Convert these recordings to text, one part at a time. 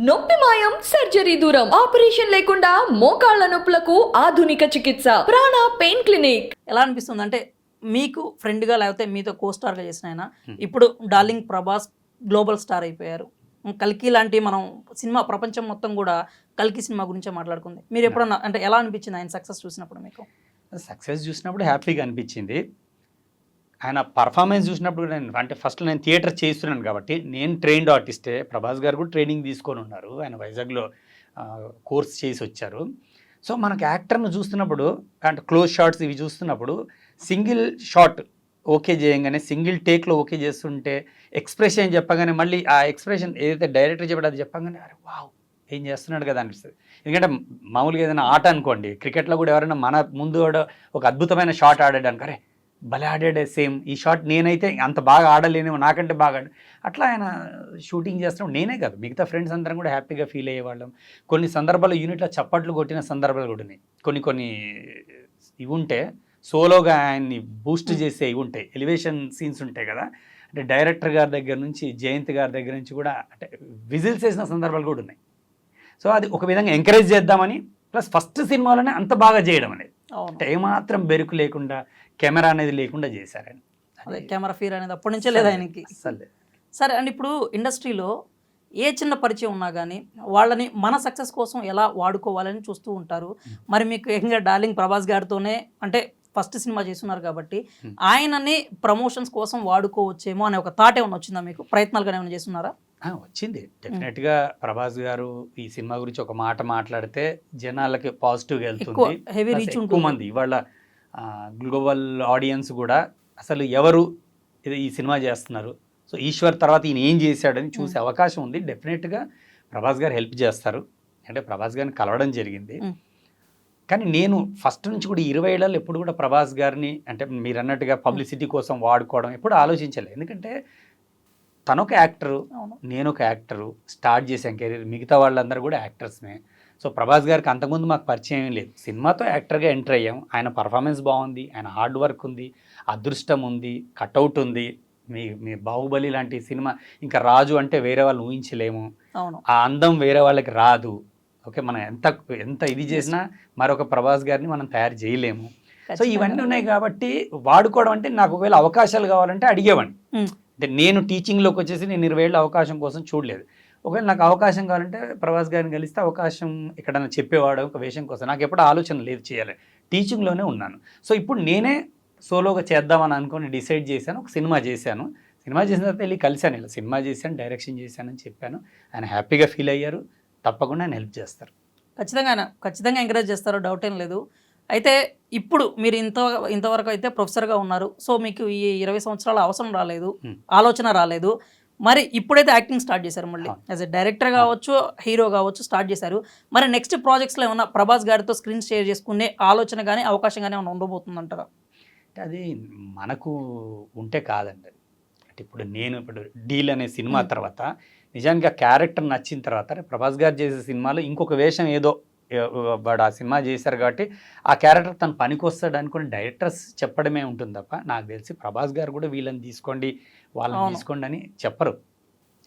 నొప్పి మాయం, సర్జరీ దూరం, ఆపరేషన్ లేకుండా మోకాళ్ల నొప్పులకు ఆధునిక చికిత్స ప్రాణ పెయిన్ క్లినిక్. ఎలా అనిపిస్తుంది అంటే మీకు ఫ్రెండ్గా లేకపోతే మీతో కోస్టార్గా చేసిన ఆయన ఇప్పుడు డార్లింగ్ ప్రభాస్ గ్లోబల్ స్టార్ అయిపోయారు. కల్కి లాంటి మనం సినిమా ప్రపంచం మొత్తం కూడా కల్కి సినిమా గురించే మాట్లాడుకుంది. మీరు ఎప్పుడన్నా అంటే ఎలా అనిపించింది ఆయన సక్సెస్ చూసినప్పుడు మీకు? సక్సెస్ చూసినప్పుడు హ్యాపీగా అనిపించింది. ఆయన పర్ఫార్మెన్స్ చూసినప్పుడు కూడా అంటే ఫస్ట్ నేను థియేటర్ చేస్తున్నాను కాబట్టి నేను ట్రైన్డ్ ఆర్టిస్టే. ప్రభాస్ గారు కూడా ట్రైనింగ్ తీసుకొని ఉన్నారు. ఆయన వైజాగ్లో కోర్స్ చేసి వచ్చారు. సో మనకు యాక్టర్ను చూస్తున్నప్పుడు అంటే క్లోజ్ షాట్స్ ఇవి చూస్తున్నప్పుడు సింగిల్ షాట్ ఓకే చేయంగానే సింగిల్ టేక్లో ఓకే చేస్తుంటే ఎక్స్ప్రెషన్ చెప్పగానే మళ్ళీ ఆ ఎక్స్ప్రెషన్ ఏదైతే డైరెక్టర్ చెప్పాడో అది చెప్పగానే అరే వావ్ ఏం చేస్తున్నాడు కదా అనిపిస్తుంది. ఎందుకంటే మామూలుగా ఏదైనా ఆట అనుకోండి, క్రికెట్లో కూడా ఎవరైనా మన ముందు కూడా ఒక అద్భుతమైన షాట్ ఆడాడు అరే భలే ఆడాడే సేమ్ ఈ షాట్ నేనైతే అంత బాగా ఆడలేనేమో, నాకంటే బాగా అట్లా ఆయన షూటింగ్ చేస్తున్నాడు. నేనే కాదు మిగతా ఫ్రెండ్స్ అందరం కూడా హ్యాపీగా ఫీల్ అయ్యేవాళ్ళం. కొన్ని సందర్భాల్లో యూనిట్లో చప్పట్లు కొట్టిన సందర్భాలు కూడా ఉన్నాయి. కొన్ని ఇవి ఉంటే సోలోగా ఆయన్ని బూస్ట్ చేసే ఇవి ఉంటాయి, ఎలివేషన్ సీన్స్ ఉంటాయి కదా. అంటే డైరెక్టర్ గారి దగ్గర నుంచి జయంత్ గారి దగ్గర నుంచి కూడా అంటే విజిల్స్ వేసిన సందర్భాలు కూడా ఉన్నాయి. సో అది ఒక విధంగా ఎంకరేజ్ చేద్దామని, ప్లస్ ఫస్ట్ సినిమాలోనే అంత బాగా చేయడం అనేది అంటే ఏమాత్రం బెరుకు లేకుండా కెమెరా అనేది లేకుండా చేశారని. అదే కెమెరా ఫీర్ అనేది అప్పటి నుంచే లేదు ఆయనకి. సరే అండ్ ఇప్పుడు ఇండస్ట్రీలో ఏ చిన్న పరిచయం ఉన్నా కానీ వాళ్ళని మన సక్సెస్ కోసం ఎలా వాడుకోవాలని చూస్తూ ఉంటారు. మరి మీకు ఏకంగా డార్లింగ్ ప్రభాస్ గారితోనే అంటే ఫస్ట్ సినిమా చేస్తున్నారు కాబట్టి ఆయనని ప్రమోషన్స్ కోసం వాడుకోవచ్చేమో అనే ఒక థాట్ ఏమైనా వచ్చిందా మీకు? ప్రయత్నాలుగా ఏమైనా చేస్తున్నారా? వచ్చింది డెఫినెట్గా. ప్రభాస్ గారు ఈ సినిమా గురించి ఒక మాట మాట్లాడితే జనాలకి పాజిటివ్గా వెళ్తుంది. ఎక్కువ మంది ఇవాళ గ్లోబల్ ఆడియన్స్ కూడా అసలు ఎవరు ఈ సినిమా చేస్తున్నారు, సో ఈశ్వర్ తర్వాత ఈయన ఏం చేశాడని చూసే అవకాశం ఉంది. డెఫినెట్గా ప్రభాస్ గారు హెల్ప్ చేస్తారు. అంటే ప్రభాస్ గారిని కలవడం జరిగింది. కానీ నేను ఫస్ట్ నుంచి కూడా 20 ఏళ్ళలో ఎప్పుడు కూడా ప్రభాస్ గారిని అంటే మీరు అన్నట్టుగా పబ్లిసిటీ కోసం వాడుకోవడం ఎప్పుడు ఆలోచించలేదు. ఎందుకంటే తనొక యాక్టరు, నేను ఒక యాక్టరు, స్టార్ట్ చేసాం కెరీర్. మిగతా వాళ్ళందరూ కూడా యాక్టర్స్నే. సో ప్రభాస్ గారికి అంతకుముందు మాకు పరిచయం లేదు. సినిమాతో యాక్టర్గా ఎంటర్ అయ్యాం. ఆయన పర్ఫార్మెన్స్ బాగుంది, ఆయన హార్డ్ వర్క్ ఉంది, అదృష్టం ఉంది, కట్అవుట్ ఉంది. మీ బాహుబలి లాంటి సినిమా ఇంకా రాజు అంటే వేరే వాళ్ళు ఊహించలేము. ఆ అందం వేరే వాళ్ళకి రాదు. ఓకే, మనం ఎంత ఇది చేసినా మరొక ప్రభాస్ గారిని మనం తయారు చేయలేము. సో ఇవన్నీ ఉన్నాయి కాబట్టి వాడుకోవడం అంటే నాకు ఒకవేళ అవకాశాలు కావాలంటే అడిగేవాడిని. అంటే నేను టీచింగ్లోకి వచ్చేసి నేను 20 ఏళ్ళ అవకాశం కోసం చూడలేదు. ఒకవేళ నాకు అవకాశం కావాలంటే ప్రభాస్ గారిని కలిస్తే అవకాశం ఎక్కడైనా చెప్పేవాడు ఒక వేషం కోసం నాకు ఎప్పుడు ఆలోచన లేదు చేయాలి. టీచింగ్లోనే ఉన్నాను. సో ఇప్పుడు నేనే సోలోగా చేద్దామని అనుకొని డిసైడ్ చేశాను. ఒక సినిమా చేశాను. సినిమా చేసిన తర్వాత వెళ్ళి కలిశాను. ఇలా సినిమా చేశాను, డైరెక్షన్ చేశానని చెప్పాను. ఆయన హ్యాపీగా ఫీల్ అయ్యారు. తప్పకుండా ఆయన హెల్ప్ చేస్తారు. ఖచ్చితంగా ఎంకరేజ్ చేస్తారు, డౌట్ ఏం లేదు. అయితే ఇప్పుడు మీరు ఇంతవరకు అయితే ప్రొఫెసర్గా ఉన్నారు. సో మీకు ఈ 20 సంవత్సరాల అవసరం రాలేదు, ఆలోచన రాలేదు. మరి ఇప్పుడైతే యాక్టింగ్ స్టార్ట్ చేశారు, మళ్ళీ యాజ్ ఎ డైరెక్టర్ కావచ్చు, హీరో కావచ్చు స్టార్ట్ చేశారు. మరి నెక్స్ట్ ప్రాజెక్ట్స్లో ఏమన్నా ప్రభాస్ గారితో స్క్రీన్ షేర్ చేసుకునే ఆలోచన కానీ అవకాశం కానీ ఏమైనా ఉండబోతుందంటారా? అది మనకు ఉంటే కాదండి. అంటే ఇప్పుడు డీల్ అనే సినిమా తర్వాత నిజానికి ఆ క్యారెక్టర్ నచ్చిన తర్వాత ప్రభాస్ గారు చేసే సినిమాలో ఇంకొక వేషం ఏదో వాడు ఆ సినిమా చేశారు కాబట్టి ఆ క్యారెక్టర్ తను పనికొస్తాడు అనుకుని డైరెక్టర్స్ చెప్పడమే ఉంటుంది తప్ప నాకు తెలిసి ప్రభాస్ గారు కూడా వీళ్ళని తీసుకోండి వాళ్ళని తీసుకోండి అని చెప్పరు.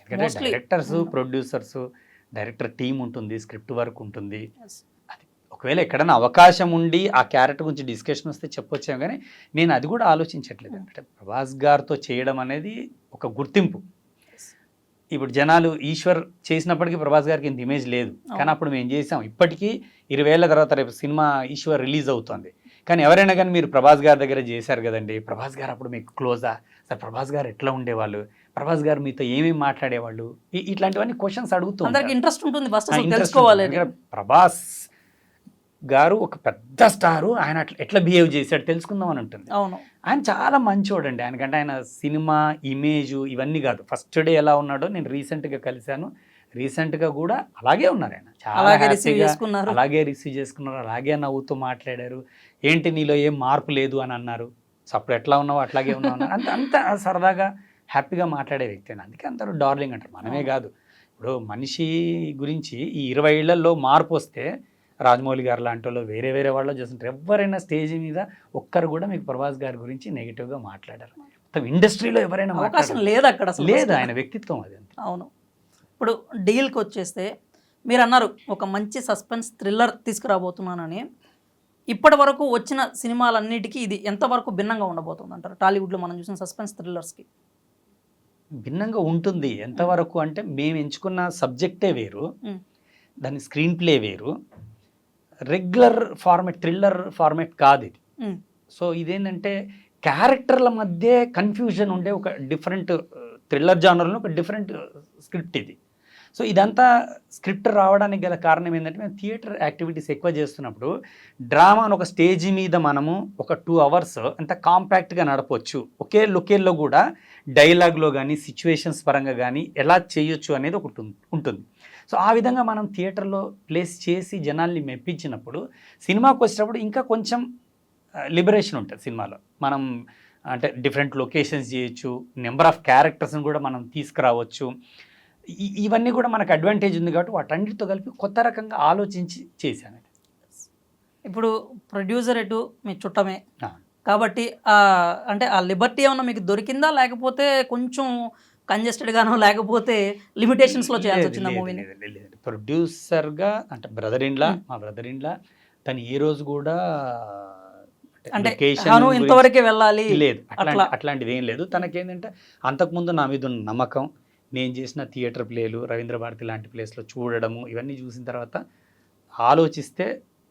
ఎందుకంటే డైరెక్టర్స్, ప్రొడ్యూసర్స్, డైరెక్టర్ టీం ఉంటుంది, స్క్రిప్ట్ వర్క్ ఉంటుంది. అది ఒకవేళ ఎక్కడైనా అవకాశం ఉండి ఆ క్యారెక్టర్ గురించి డిస్కషన్ వస్తే చెప్పొచ్చాం. కానీ నేను అది కూడా ఆలోచించట్లేదు. అంటే ప్రభాస్ గారితో చేయడం అనేది ఒక గుర్తింపు. ఇప్పుడు జనాలు ఈశ్వర్ చేసినప్పటికీ ప్రభాస్ గారికి ఇంత ఇమేజ్ లేదు, కానీ అప్పుడు మేము చేసాం. ఇప్పటికీ 20 ఏళ్ళ తర్వాత రేపు సినిమా ఈశ్వర్ రిలీజ్ అవుతుంది. కానీ ఎవరైనా కానీ మీరు ప్రభాస్ గారి దగ్గర చేశారు కదండి, ప్రభాస్ గారు అప్పుడు మీకు క్లోజా సార్, ప్రభాస్ గారు ఎట్లా ఉండేవాళ్ళు, ప్రభాస్ గారు మీతో ఏమేమి మాట్లాడేవాళ్ళు, ఇట్లాంటివన్నీ క్వశ్చన్స్ అడుగుతూ ఇంట్రెస్ట్ ఉంటుంది తెలుసుకోవాలి. ప్రభాస్ గారు ఒక పెద్ద స్టారు, ఆయన ఎట్లా బిహేవ్ చేశాడు తెలుసుకుందాం అని ఉంటుంది. ఆయన చాలా మంచోడండి. ఆయనకంటే ఆయన సినిమా ఇమేజ్ ఇవన్నీ కాదు, ఫస్ట్ డే ఎలా ఉన్నాడో నేను రీసెంట్గా కలిశాను. రీసెంట్గా కూడా అలాగే ఉన్నారు. ఆయన చాలా హ్యాపీగా అలాగే రిసీవ్ చేసుకున్నారు, అలాగే నవ్వుతూ మాట్లాడారు. ఏంటి నీలో ఏం మార్పు లేదు అని అన్నారు. సో అప్పుడు ఎట్లా ఉన్నావో అట్లాగే ఉన్నావు అంత సరదాగా హ్యాపీగా మాట్లాడే వ్యక్తి. అందుకే అందరూ డార్లింగ్ అంటారు. మనమే కాదు, ఇప్పుడు మనిషి గురించి ఈ 20 ఏళ్లలో మార్పు వస్తే రాజమౌళి గారు లాంటి వాళ్ళు వేరే వాళ్ళు చేస్తుంటారు. ఎవరైనా స్టేజ్ మీద ఒక్కరు కూడా మీకు ప్రభాస్ గారి గురించి నెగిటివ్గా మాట్లాడారు. మొత్తం ఇండస్ట్రీలో ఎవరైనా అవకాశం లేదు, అక్కడ లేదు. ఆయన వ్యక్తిత్వం అది. అవును. ఇప్పుడు డీల్కి వచ్చేస్తే మీరు అన్నారు ఒక మంచి సస్పెన్స్ థ్రిల్లర్ తీసుకురాబోతున్నానని. ఇప్పటి వరకు వచ్చిన సినిమాలన్నిటికీ ఇది ఎంతవరకు భిన్నంగా ఉండబోతుంది అంటారు? టాలీవుడ్లో మనం చూసిన సస్పెన్స్ థ్రిల్లర్స్కి భిన్నంగా ఉంటుంది. ఎంతవరకు అంటే మేము ఎంచుకున్న సబ్జెక్టే వేరు, దాని స్క్రీన్ ప్లే వేరు, రెగ్యులర్ ఫార్మేట్ థ్రిల్లర్ ఫార్మేట్ కాదు ఇది. సో ఇదేంటంటే క్యారెక్టర్ల మధ్య కన్ఫ్యూజన్ ఉండే ఒక డిఫరెంట్ థ్రిల్లర్ జానర్లో ఒక డిఫరెంట్ స్క్రిప్ట్ ఇది. సో ఇదంతా స్క్రిప్ట్ రావడానికి గల కారణం ఏంటంటే మేము థియేటర్ యాక్టివిటీస్ ఎక్కువ చేస్తున్నప్పుడు డ్రామాను ఒక స్టేజ్ మీద మనము ఒక 2 hours అంత కాంపాక్ట్గా నడపవచ్చు. ఒకే లొకేల్లో కూడా డైలాగ్లో కానీ సిచ్యువేషన్స్ పరంగా కానీ ఎలా చేయొచ్చు అనేది ఒకటి ఉంటుంది. సో ఆ విధంగా మనం థియేటర్లో ప్లేస్ చేసి జనాల్ని మెప్పించినప్పుడు సినిమాకి వచ్చేటప్పుడు ఇంకా కొంచెం లిబరేషన్ ఉంటుంది సినిమాలో. మనం అంటే డిఫరెంట్ లొకేషన్స్ చేయొచ్చు, నెంబర్ ఆఫ్ క్యారెక్టర్స్ని కూడా మనం తీసుకురావచ్చు. ఇవన్నీ కూడా మనకు అడ్వాంటేజ్ ఉంది కాబట్టి వాటన్నిటితో కలిపి కొత్త రకంగా ఆలోచించి చేశాను. ఇప్పుడు ప్రొడ్యూసర్ ఎటు మీ చుట్టమే ఆ. కాబట్టి అంటే ఆ లిబర్టీ ఏమన్నా మీకు దొరికిందా, లేకపోతే కొంచెం కంజెస్టెడ్గానో లేకపోతే లిమిటేషన్స్లో చేయాల్సి వచ్చిందా మూవీని? ప్రొడ్యూసర్గా అంటే మా బ్రదర్ ఇన్లా తను ఏ రోజు కూడా అంటే location ఇంతవరకే వెళ్ళాలి లేదు, అట్లాంటిది ఏం లేదు. తనకేంటంటే అంతకుముందు నా మీద ఉన్న నమ్మకం, నేను చేసిన థియేటర్ ప్లేలు, రవీంద్ర భారతి లాంటి ప్లేస్లో చూడడము, ఇవన్నీ చూసిన తర్వాత ఆలోచిస్తే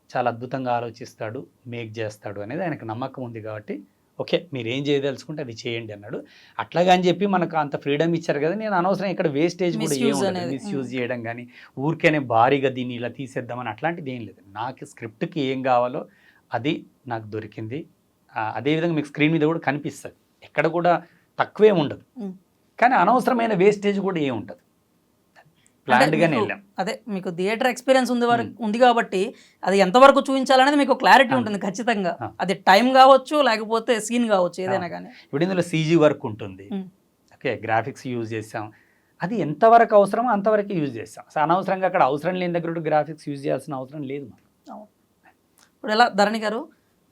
చాలా అద్భుతంగా ఆలోచిస్తాడు, మేక్ చేస్తాడు అనేది ఆయనకు నమ్మకం ఉంది కాబట్టి ఓకే మీరు ఏం చేయదలుచుకుంటే అది చేయండి అన్నాడు. అట్లాగా అని చెప్పి మనకు అంత ఫ్రీడమ్ ఇచ్చారు కదా, నేను అనవసరం ఇక్కడ వేస్టేజ్ కూడా మిస్యూజ్ చేయడం కానీ ఊరికేనే భారీగా దీన్ని ఇలా తీసేద్దామని అట్లాంటిది ఏం లేదు. నాకు స్క్రిప్ట్కి ఏం కావాలో అది నాకు దొరికింది. అదేవిధంగా మీకు స్క్రీన్ మీద కూడా కనిపిస్తుంది, ఎక్కడ కూడా తక్కువే ఉండదు, కానీ అనవసరమైన వేస్టేజ్ కూడా ఏమి ఉంటుంది. ప్లాన్డ్గానే వెళ్ళాం. అదే మీకు థియేటర్ ఎక్స్పీరియన్స్ ఉంది కాబట్టి అది ఎంతవరకు చూపించాలనేది మీకు క్లారిటీ ఉంటుంది ఖచ్చితంగా. అది టైం కావచ్చు లేకపోతే సీన్ కావచ్చు ఏదైనా కానీ. ఇప్పుడు ఇందులో CG వర్క్ ఉంటుంది, ఓకే గ్రాఫిక్స్ యూజ్ చేసాం, అది ఎంతవరకు అవసరమో అంతవరకు యూజ్ చేస్తాం. సో అనవసరంగా అక్కడ అవసరం లేని దగ్గర గ్రాఫిక్స్ యూజ్ చేయాల్సిన అవసరం లేదు మనకు. ఇప్పుడు ఎలా ధరణి గారు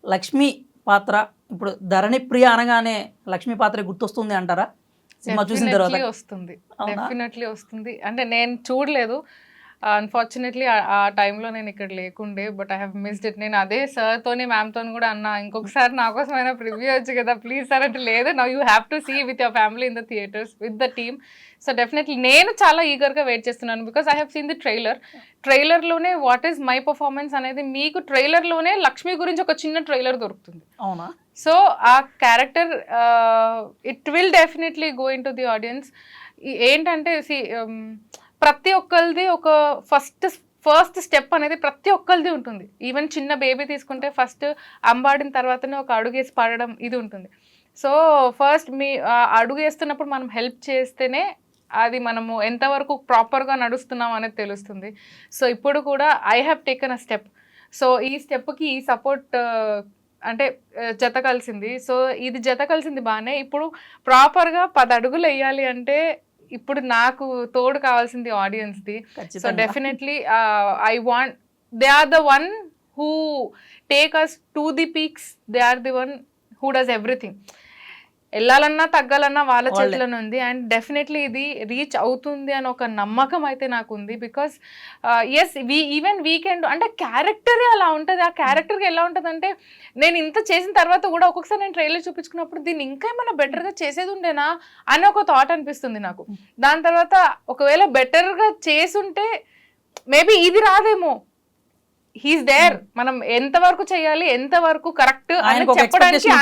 లక్ష్మి పాత్ర, ఇప్పుడు ధరణి ప్రియ అనగానే లక్ష్మి పాత్ర గుర్తొస్తుంది అంటారా సినిమా చూసిన తర్వాత? వస్తుంది, డెఫినెట్లీ వస్తుంది. అంటే నేను చూడలేదు అన్ఫార్చునేట్లీ, ఆ టైంలో నేను ఇక్కడ లేకుండే, but I have missed it. నేను అదే సార్తోని మ్యామ్తో కూడా అన్నా, ఇంకొకసారి నా కోసమైనా ప్రివ్యూ వచ్చు కదా ప్లీజ్ సార్ అంటే, లేదు now you have to see with your family in the theatres with the team. So definitely నేను చాలా ఈగర్గా వెయిట్ చేస్తున్నాను, because I have seen the ట్రైలర్లోనే వాట్ ఈస్ మై పర్ఫార్మెన్స్ అనేది మీకు ట్రైలర్లోనే లక్ష్మి గురించి ఒక చిన్న ట్రైలర్ దొరుకుతుంది. అవునా? సో ఆ character it will definitely go in to the audience. ఏంటంటే ప్రతి ఒక్కరిది ఒక ఫస్ట్ స్టెప్ అనేది ప్రతి ఒక్కరిది ఉంటుంది. ఈవెన్ చిన్న బేబీ తీసుకుంటే ఫస్ట్ అంబాడిన తర్వాతనే ఒక అడుగేసి పడడం ఇది ఉంటుంది. సో ఫస్ట్ అడుగు వేస్తున్నప్పుడు మనం హెల్ప్ చేస్తేనే అది మనము ఎంతవరకు ప్రాపర్గా నడుస్తున్నాం అనేది తెలుస్తుంది. సో ఇప్పుడు కూడా I have taken a step. So ఈ స్టెప్కి ఈ సపోర్ట్ అంటే జత కలిసింది. సో ఇది జత కలిసింది బాగానే. ఇప్పుడు ప్రాపర్గా 10 అడుగులు వేయాలి అంటే ఇప్పుడు నాకు తోడు కావాల్సింది ఆడియన్స్ది. So definitely I want, they are the one who take us to the peaks, they are the one who does everything. వెళ్ళాలన్నా తగ్గాలన్నా వాళ్ళ చేతిలోనే ఉంది. అండ్ డెఫినెట్లీ ఇది రీచ్ అవుతుంది అని ఒక నమ్మకం అయితే నాకు ఉంది. బికాస్ ఎస్ వీ కెన్ అంటే క్యారెక్టరే అలా ఉంటుంది. ఆ క్యారెక్టర్కి ఎలా ఉంటుంది అంటే, నేను ఇంత చేసిన తర్వాత కూడా ఒక్కొక్కసారి నేను ట్రైలర్ చూపించుకున్నప్పుడు దీన్ని ఇంకా ఏమైనా బెటర్గా చేసేది ఉండేనా అని ఒక థాట్ అనిపిస్తుంది నాకు. దాని తర్వాత ఒకవేళ బెటర్గా చేసుంటే మేబీ ఇది రాదేమో. హీస్ దేర్, మనం ఎంతవరకు చేయాలి ఎంతవరకు కరెక్ట్ అని చెప్పడానికి